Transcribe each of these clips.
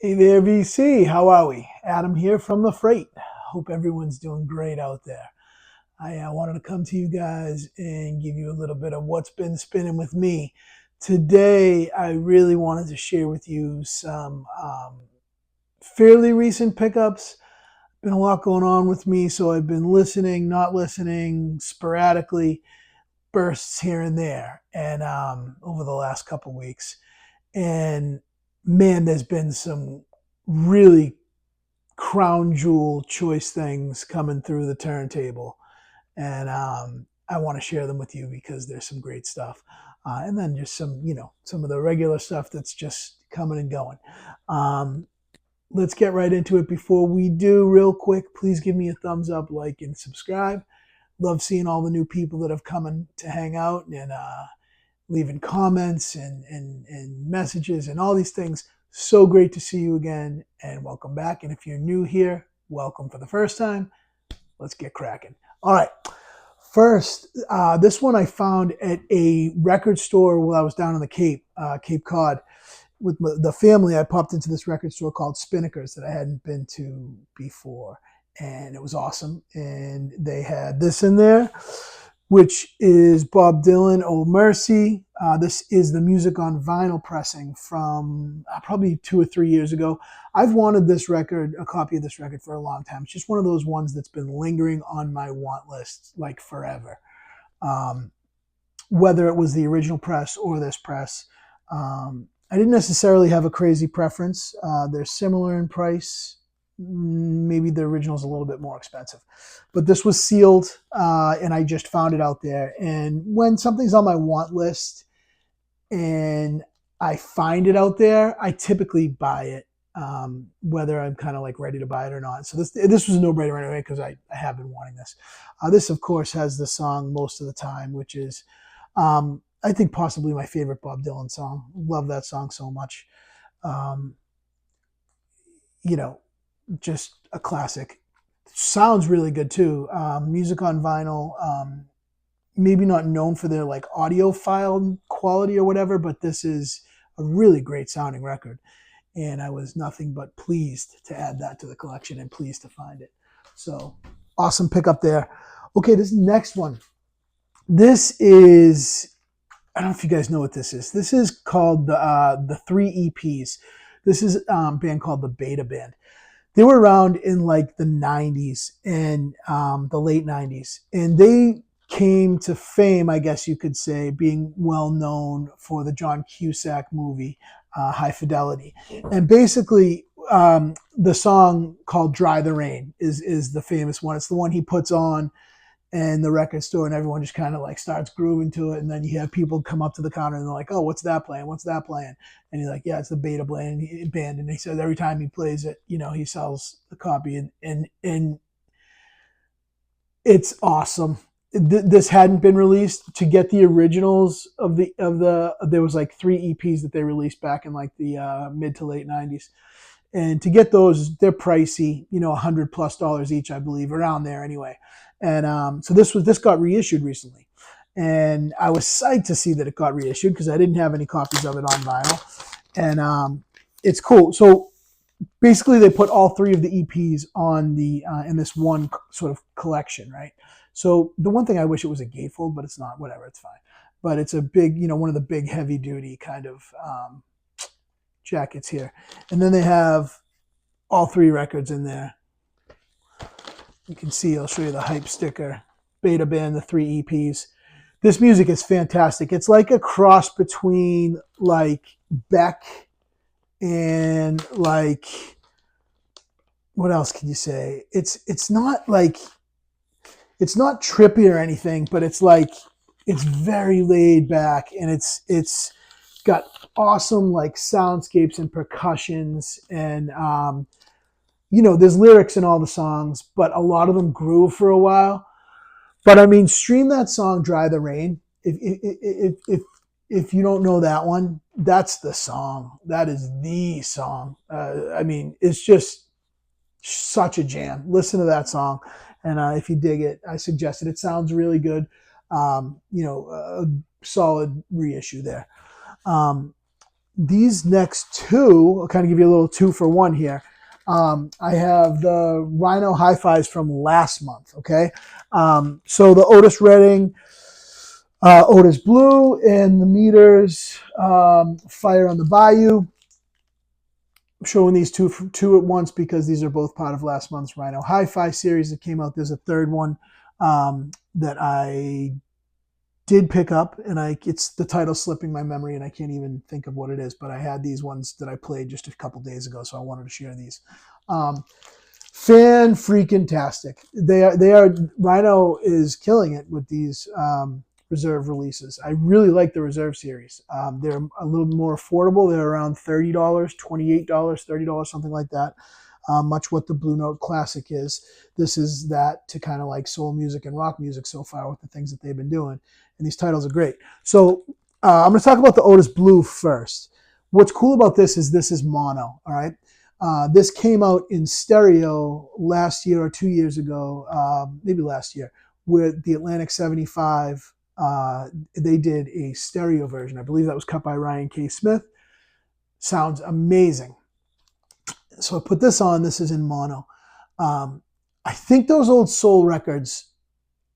Hey there, VC. How are we? Adam here from the freight. Hope everyone's doing great out there. I wanted to come to you guys and give you a little bit of what's been spinning with me. Today, I really wanted to share with you some fairly recent pickups. Been a lot going on with me, so I've been listening, not listening, sporadically, bursts here and there, and over the last couple weeks. And man, there's been some really crown jewel choice things coming through the turntable, and I want to share them with you because there's some great stuff, and then just some of the regular stuff that's just coming and going. Um, let's get right into it. Before we do, real quick, please give me a thumbs up, like, and subscribe. Love seeing all the new people that have come in to hang out and leaving comments and messages and all these things. So great to see you again and welcome back. And if you're new here, welcome for the first time. Let's get cracking. All right. First, this one I found at a record store while I was down on the Cape Cod. With the family, I popped into this record store called Spinnaker's that I hadn't been to before. And it was awesome. And they had this in there, which is Bob Dylan, "Oh Mercy." This is the music on vinyl pressing from probably 2 or 3 years ago. I've wanted this record, a copy of this record, for a long time. It's just one of those ones that's been lingering on my want list like forever. Um, whether it was the original press or this press. I didn't necessarily have a crazy preference. They're similar in price. Maybe the original is a little bit more expensive, but this was sealed, and I just found it out there. And when something's on my want list and I find it out there, I typically buy it, whether I'm kind of like ready to buy it or not. So this was a no-brainer anyway because I have been wanting this. This, of course, has the song "Most of the Time," which is, I think, possibly my favorite Bob Dylan song. Love that song so much. Um, you know, just a classic. Sounds really good too. Music on vinyl, maybe not known for their like audiophile quality or whatever, but this is a really great sounding record. And I was nothing but pleased to add that to the collection and pleased to find it. So awesome pickup there. Okay, this next one. This is, I don't know if you guys know what this is. This is called the three EPs. This is a band called the Beta Band. They were around in like the 90s and the late 90s. And they came to fame, I guess you could say, being well known for the John Cusack movie, High Fidelity. And basically, the song called "Dry the Rain" is the famous one. It's the one he puts on in the record store, and everyone just kind of like starts grooving to it. And then you have people come up to the counter and they're like, "Oh, what's that playing? What's that playing?" And he's like, "Yeah, it's the Beta Band." And he says every time he plays it, he sells a copy, and it's awesome. This hadn't been released. To get the originals of there was like three EPs that they released back in like the mid to late 90s. And to get those, they're pricey, $100+ each, I believe, around there anyway. And so this got reissued recently, and I was psyched to see that it got reissued because I didn't have any copies of it on vinyl, and it's cool. So basically, they put all three of the EPs on the in this one sort of collection, right? So the one thing I wish it was a gatefold, but it's not. Whatever, it's fine. But it's a big, one of the big heavy duty kind of jackets here, and then they have all three records in there. You can see, I'll show you the hype sticker, Beta Band, the three EPs. This music is fantastic. It's like a cross between like Beck and like, what else can you say? It's not like, it's not trippy or anything, but it's like, it's very laid back, and it's got awesome like soundscapes and percussions, and there's lyrics in all the songs, but a lot of them grew for a while. But I mean, stream that song "Dry the Rain." If you don't know that one, that's the song. That is the song. I mean, it's just such a jam. Listen to that song, and if you dig it, I suggest it. It sounds really good. A solid reissue there. Um, these next two, I'll kind of give you a little 2-for-1 here. I have the Rhino hi-fis from last month, okay? So the Otis Redding, Otis Blue, and the Meters, Fire on the Bayou. I'm showing these two at once because these are both part of last month's Rhino hi-fi series that came out. There's a third one that I did pick up, and it's the title slipping my memory, and I can't even think of what it is. But I had these ones that I played just a couple days ago, so I wanted to share these. Fan freaking tastic. They are. Rhino is killing it with these reserve releases. I really like the reserve series. They're a little more affordable. They're around $30, $28, $30, something like that. Much what the Blue Note Classic is. This is that to kind of like soul music and rock music so far with the things that they've been doing. And these titles are great. So I'm going to talk about the Otis Blue first. What's cool about this is mono, all right? This came out in stereo last year or 2 years ago, maybe last year, with the Atlantic 75. They did a stereo version. I believe that was cut by Ryan K. Smith. Sounds amazing. So I put this on. This is in mono. I think those old soul records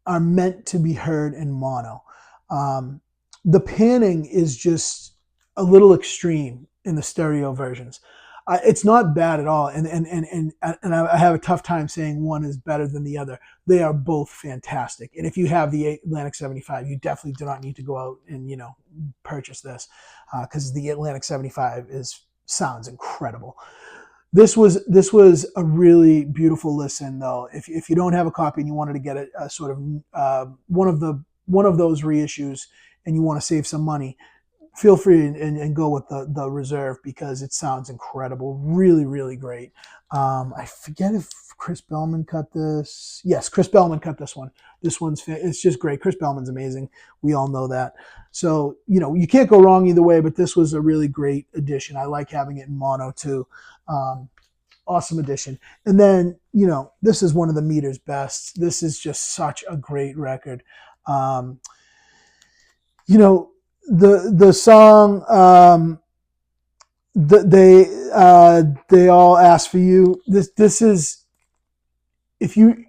are meant to be heard in mono. The panning is just a little extreme in the stereo versions. It's not bad at all, and I have a tough time saying one is better than the other. They are both fantastic, and if you have the Atlantic 75, you definitely do not need to go out and purchase this because the Atlantic 75 sounds incredible. This was a really beautiful listen, though. If you don't have a copy and you wanted to get a sort of one of those reissues and you want to save some money, feel free and go with the reserve because it sounds incredible. Really, really great. I forget if Chris Bellman cut this. Yes, Chris Bellman cut this one. It's just great. Chris Bellman's amazing. We all know that. So, you can't go wrong either way, but this was a really great addition. I like having it in mono too. Awesome addition. And then, this is one of the Meters' best. This is just such a great record. The song they all ask for you. This is, if you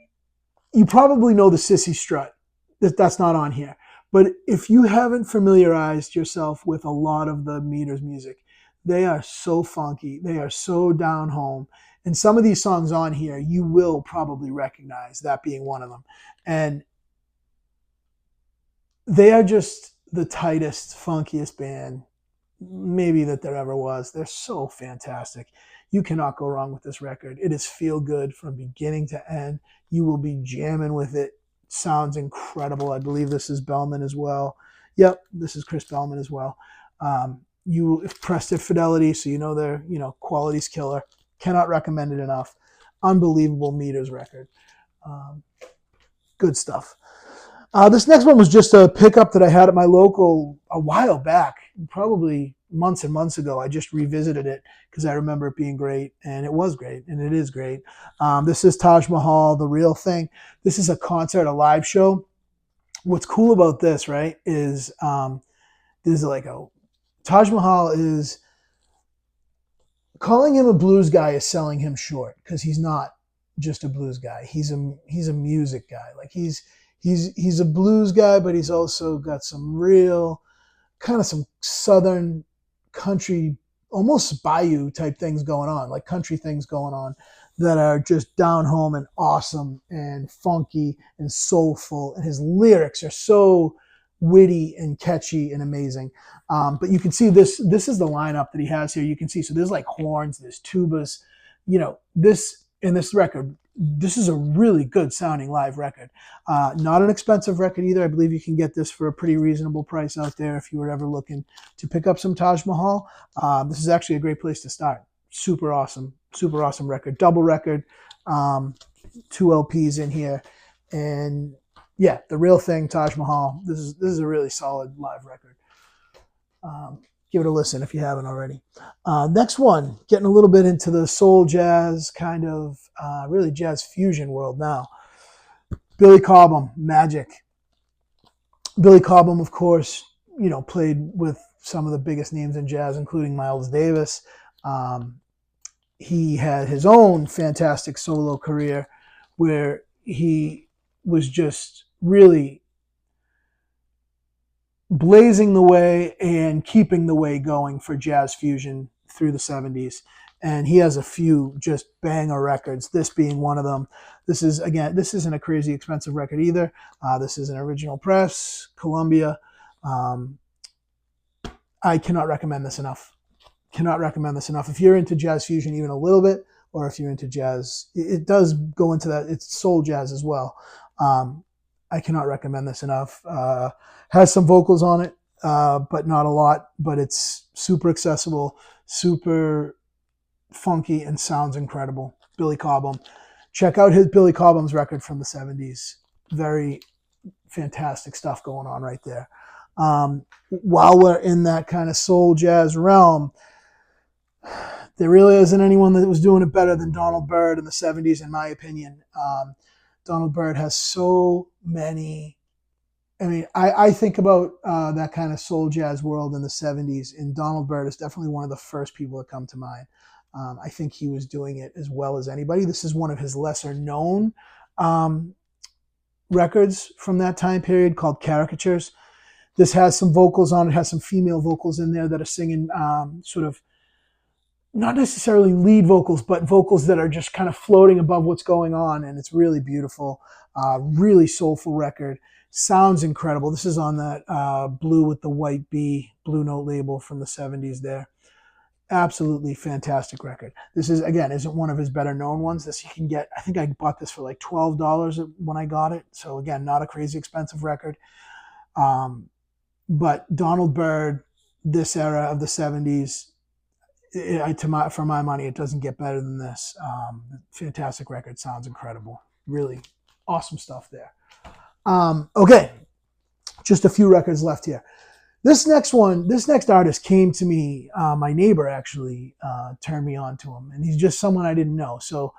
probably know the Sissy Strut. That's not on here. But if you haven't familiarized yourself with a lot of the Meters music, they are so funky. They are so down home. And some of these songs on here, you will probably recognize, that being one of them. And they are just the tightest, funkiest band maybe that there ever was. They're so fantastic. You cannot go wrong with this record. It is feel good from beginning to end. You will be jamming with it. Sounds incredible. I believe this is Bellman as well. Yep, this is Chris Bellman as well. You pressed their fidelity, so their quality's killer. Cannot recommend it enough. Unbelievable Meters record. Good stuff. This next one was just a pickup that I had at my local a while back, probably months and months ago. I just revisited it because I remember it being great, and it was great, and it is great. This is Taj Mahal, The Real Thing. This is a concert, a live show. What's cool about this, right, is there's like Taj Mahal is calling him a blues guy is selling him short because he's not just a blues guy. He's a music guy. Like he's a blues guy, but he's also got some real kind of some southern country, almost bayou type things going on, like country things going on that are just down home and awesome and funky and soulful. And his lyrics are so witty and catchy and amazing. But you can see this is the lineup that he has here. You can see, so there's like horns, there's tubas, this in this record. This is a really good sounding live record. Not an expensive record either. I believe you can get this for a pretty reasonable price out there if you were ever looking to pick up some Taj Mahal. This is actually a great place to start. Super awesome record. Double record, 2 LPs in here. And yeah, The Real Thing, Taj Mahal. This is a really solid live record. Give it a listen if you haven't already. Next one, getting a little bit into the soul jazz kind of really jazz fusion world now. Billy Cobham, Magic. Billy Cobham, of course, played with some of the biggest names in jazz, including Miles Davis. He had his own fantastic solo career where he was just really blazing the way and keeping the way going for jazz fusion through the 70s. And he has a few just banger records, this being one of them. This isn't a crazy expensive record either. This is an original press, Columbia. I cannot recommend this enough. Cannot recommend this enough. If you're into jazz fusion even a little bit, or if you're into jazz, it does go into that. It's soul jazz as well. I cannot recommend this enough. Has some vocals on it, but not a lot. But it's super accessible, super funky, and sounds incredible. Billy Cobham. Check out his Billy Cobham's record from the 70s. Very fantastic stuff going on right there. While we're in that kind of soul jazz realm, there really isn't anyone that was doing it better than Donald Byrd in the 70s, in my opinion. Donald Byrd has so many. I mean, I think about that kind of soul jazz world in the 70s, and Donald Byrd is definitely one of the first people that come to mind. I think he was doing it as well as anybody. This is one of his lesser known records from that time period called Caricatures. This has some vocals on it, has some female vocals in there that are singing sort of, not necessarily lead vocals, but vocals that are just kind of floating above what's going on. And it's really beautiful, really soulful record. Sounds incredible. This is on that blue with the white B Blue Note label from the 70s there. Absolutely fantastic record. This is, again, isn't one of his better known ones. This you can get, I think I bought this for like $12 when I got it. So again, not a crazy expensive record. But Donald Byrd, this era of the 70s, for my money, it doesn't get better than this. Fantastic record. Sounds incredible. Really awesome stuff there. Okay, just a few records left here. This next artist came to me. My neighbor actually turned me on to him, and he's just someone I didn't know. So,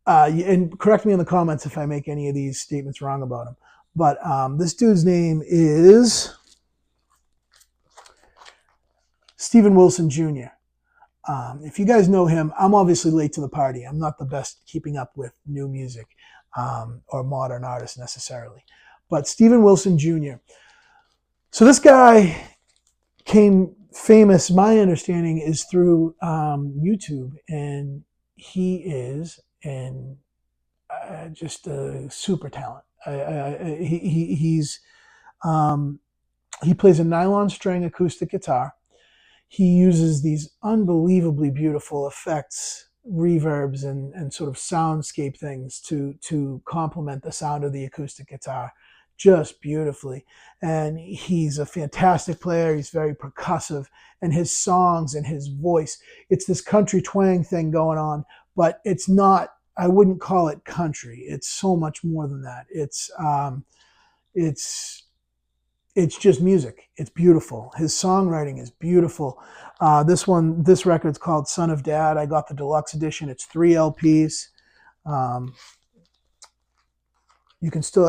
and correct me in the comments if I make any of these statements wrong about him. But this dude's name is Steven Wilson Jr. If you guys know him, I'm obviously late to the party. I'm not the best keeping up with new music or modern artists necessarily. But Steven Wilson Jr. So this guy came famous, my understanding, is through YouTube. And he is just a super talent. He plays a nylon string acoustic guitar. He uses these unbelievably beautiful effects, reverbs, and sort of soundscape things to complement the sound of the acoustic guitar just beautifully. And he's a fantastic player. He's very percussive, and his songs and his voice, it's this country twang thing going on, but it's not, I wouldn't call it country. It's so much more than that. It's just music. It's beautiful. His songwriting is beautiful. This record's called Son of Dad. I got the deluxe edition. It's 3 LPs. I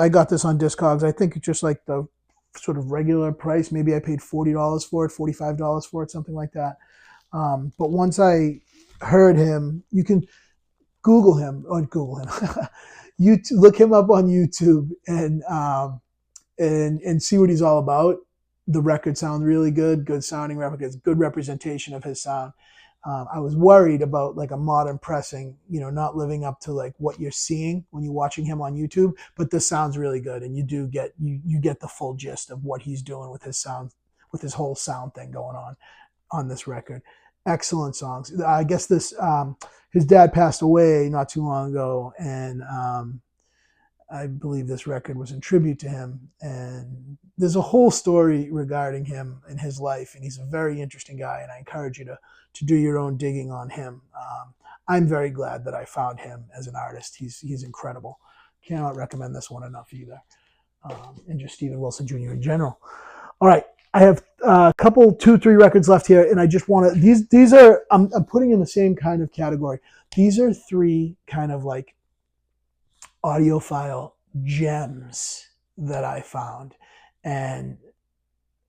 got this on Discogs. I think it's just like the sort of regular price. Maybe I paid $40 for it, $45 for it, something like that. But once I heard him, you can Google him. You look him up on YouTube and see what he's all about. The record sounds really good sounding records, good representation of his sound. I was worried about like a modern pressing, not living up to like what you're seeing when you're watching him on YouTube, but this sounds really good. And you do get, you get the full gist of what he's doing with his sound, with his whole sound thing going on this record. Excellent songs. I guess his dad passed away not too long ago. And, I believe this record was in tribute to him, and there's a whole story regarding him and his life, and he's a very interesting guy, and I encourage you to do your own digging on him. I'm very glad that I found him as an artist. He's incredible. Cannot recommend this one enough either, and just Steven Wilson Jr. in general. All right, I have a couple, 2-3 records left here, and I just want to, these are, I'm putting in the same kind of category. These are 3 kind of like audiophile gems that I found, and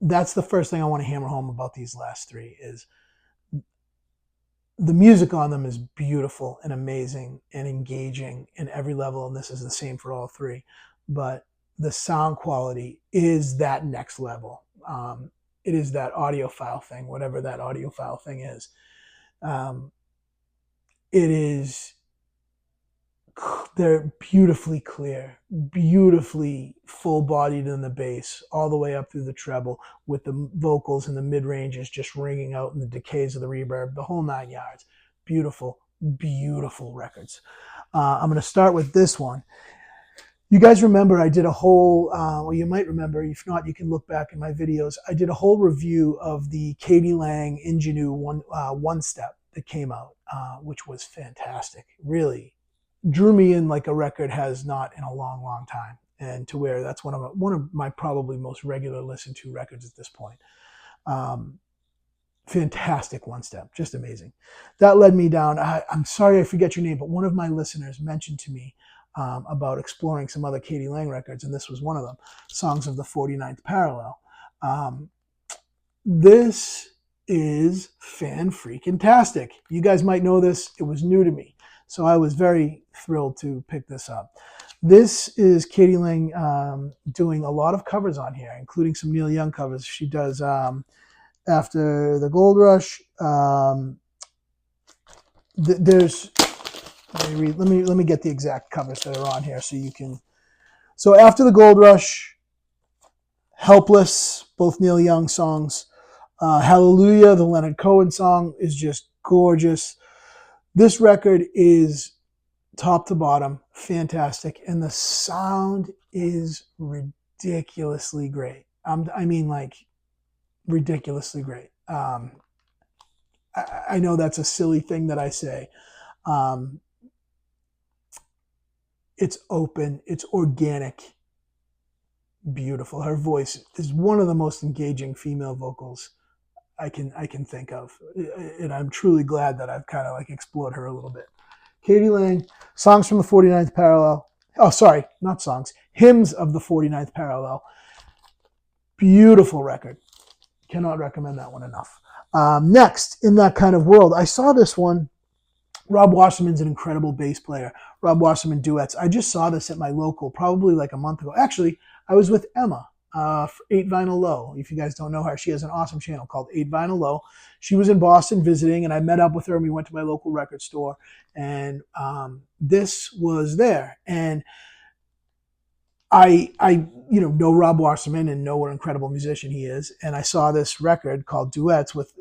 that's the first thing I want to hammer home about these last three is the music on them is beautiful and amazing and engaging in every level, and this is the same for all three. But the sound quality is that next level. It is that audiophile thing, whatever that audiophile thing is. It is, they're beautifully clear, beautifully full-bodied in the bass, all the way up through the treble, with the vocals and the mid-ranges just ringing out in the decays of the reverb, the whole 9 yards. Beautiful, beautiful records. I'm going to start with this one. You guys remember I did a whole, well, you might remember, if not, you can look back in my videos. I did a whole review of the Katie Lang Ingenue one step that came out, which was fantastic. Really drew me in like a record has not in a long, long time, and to where that's one of my probably most regular listen to records at this point. Fantastic one step, just amazing. That led me down. I'm sorry I forget your name, but one of my listeners mentioned to me about exploring some other Katie Lang records, and this was one of them, Songs of the 49th Parallel. This is fan-freaking-tastic. You guys might know this. It was new to me, so I was very thrilled to pick this up. This is Katie Lang doing a lot of covers on here, including some Neil Young covers. She does After the Gold Rush. There's, let me get the exact covers that are on here so you can. So After the Gold Rush, Helpless, both Neil Young songs. Hallelujah, the Leonard Cohen song, is just gorgeous. This record is top to bottom fantastic, and the sound is ridiculously great. I mean, like, ridiculously great. I know that's a silly thing that I say. It's open, it's organic, beautiful. Her voice is one of the most engaging female vocals I can think of, and I'm truly glad that I've kind of like explored her a little bit. Katie Lang, Songs from the 49th Parallel. Oh, sorry, not songs. Hymns of the 49th Parallel. Beautiful record. Cannot recommend that one enough. Next, In That Kind of World, I saw this one. Rob Wasserman's an incredible bass player. Rob Wasserman duets. I just saw this at my local probably like a month ago. Actually, I was with Emma for 8 Vinyl Low. If you guys don't know her, she has an awesome channel called 8 Vinyl Low. She was in Boston visiting, and I met up with her, and we went to my local record store, and this was there. And I know Rob Wasserman and know what an incredible musician he is. And I saw this record called Duets with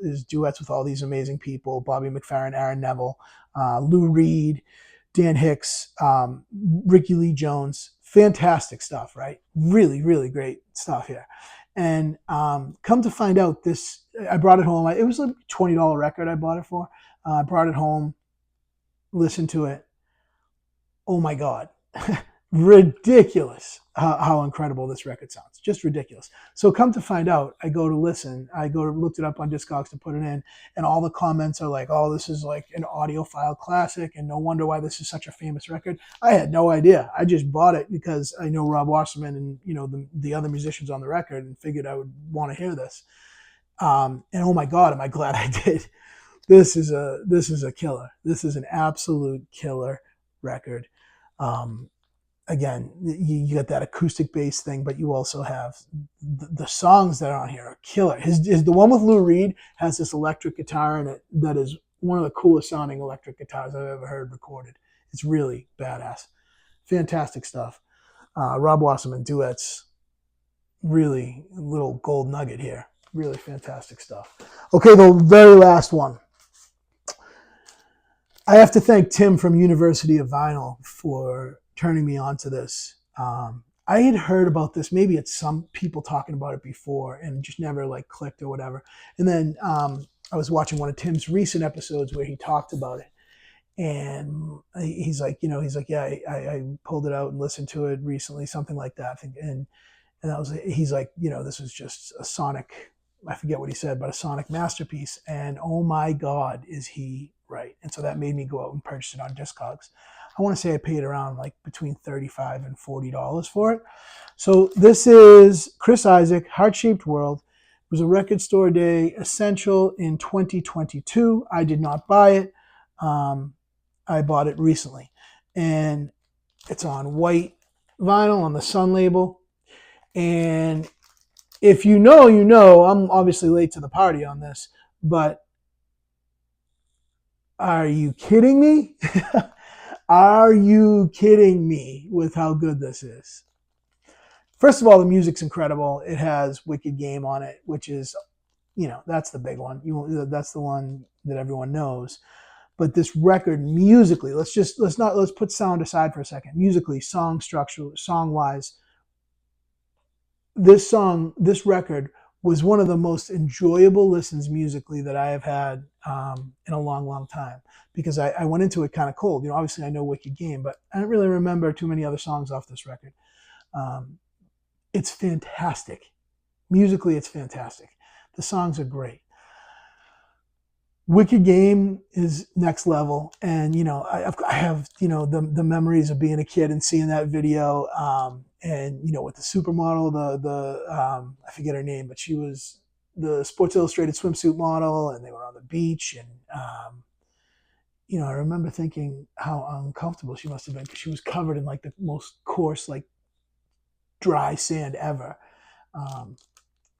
all these amazing people: Bobby McFerrin, Aaron Neville, Lou Reed, Dan Hicks, Ricky Lee Jones. Fantastic stuff, right? Really, really great stuff here. And come to find out, I brought it home. It was a $20 record I bought it for. I brought it home, listened to it. Oh my God. Ridiculous how incredible this record sounds. Just ridiculous. So come to find out, I looked it up on Discogs to put it in, and all the comments are like, oh, this is like an audiophile classic, and no wonder why this is such a famous record. I had no idea. I just bought it because I know Rob Wasserman and the other musicians on the record, and figured I would want to hear this. And oh my God, am I glad I did. This is a killer. This is an absolute killer record. Again, you get that acoustic bass thing, but you also have the songs that are on here are killer. The one with Lou Reed has this electric guitar in it that is one of the coolest sounding electric guitars I've ever heard recorded. It's really badass. Fantastic stuff. Rob Wasserman duets, really a little gold nugget here. Really fantastic stuff. Okay, the very last one. I have to thank Tim from University of Vinyl for turning me on to this. I had heard about this, maybe it's some people talking about it before, and just never like clicked or whatever. And then I was watching one of Tim's recent episodes where he talked about it, and he's like, yeah, I pulled it out and listened to it recently, something like that. And he's like, this was just a sonic, I forget what he said, but a sonic masterpiece. And oh my God, is he right? And so that made me go out and purchase it on Discogs. I want to say I paid around like between $35 and $40 for it. So this is Chris Isaak, Heart-Shaped World. was a Record Store Day essential in 2022. I did not buy it. I bought it recently. And it's on white vinyl on the Sun label. And if you know, you know, I'm obviously late to the party on this, but are you kidding me? Are you kidding me with how good this is? First of all, the music's incredible. It has Wicked Game on it, which is, that's the big one. That's the one that everyone knows. But this record musically, let's put sound aside for a second. Musically, song structure, song wise, this record was one of the most enjoyable listens musically that I have had in a long, long time, because I went into it kind of cold. Obviously I know Wicked Game, but I don't really remember too many other songs off this record. It's fantastic. Musically, it's fantastic. The songs are great. Wicked Game is next level. And, I have, the memories of being a kid and seeing that video. And, with the supermodel, I forget her name, but she was the Sports Illustrated swimsuit model, and they were on the beach. And, I remember thinking how uncomfortable she must have been, because she was covered in like the most coarse, like dry sand ever.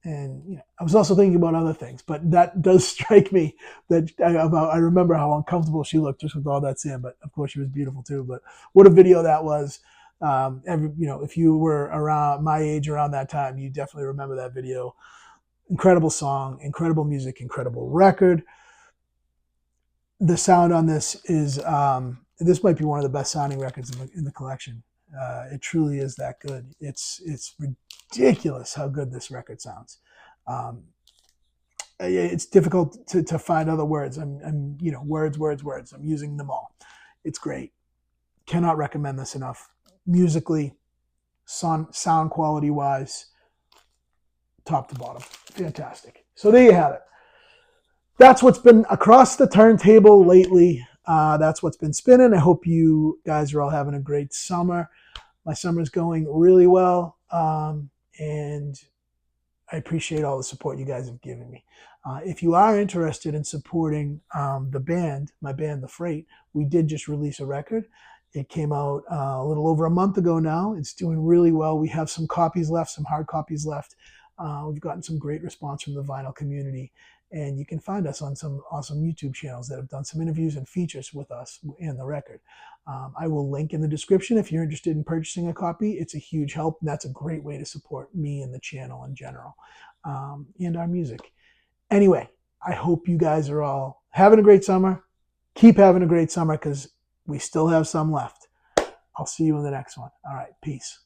And I was also thinking about other things, but that does strike me that I remember how uncomfortable she looked just with all that sand. But of course, she was beautiful too. But what a video that was! If you were around my age around that time, you definitely remember that video. Incredible song, incredible music, incredible record. The sound on this is this might be one of the best sounding records in the collection. It truly is that good. It's ridiculous how good this record sounds. It's difficult to find other words. I'm words. I'm using them all. It's great. Cannot recommend this enough. Musically, sound quality wise, top to bottom, fantastic. So there you have it. That's what's been across the turntable lately. That's what's been spinning. I hope you guys are all having a great summer. My summer's going really well, and I appreciate all the support you guys have given me. If you are interested in supporting the band, my band, The Freight, we did just release a record. It came out a little over a month ago now. It's doing really well. We have some copies left, some hard copies left. We've gotten some great response from the vinyl community. And you can find us on some awesome YouTube channels that have done some interviews and features with us and the record. I will link in the description if you're interested in purchasing a copy. It's a huge help, and that's a great way to support me and the channel in general, and our music. Anyway, I hope you guys are all having a great summer. Keep having a great summer, because we still have some left. I'll see you in the next one. All right, peace.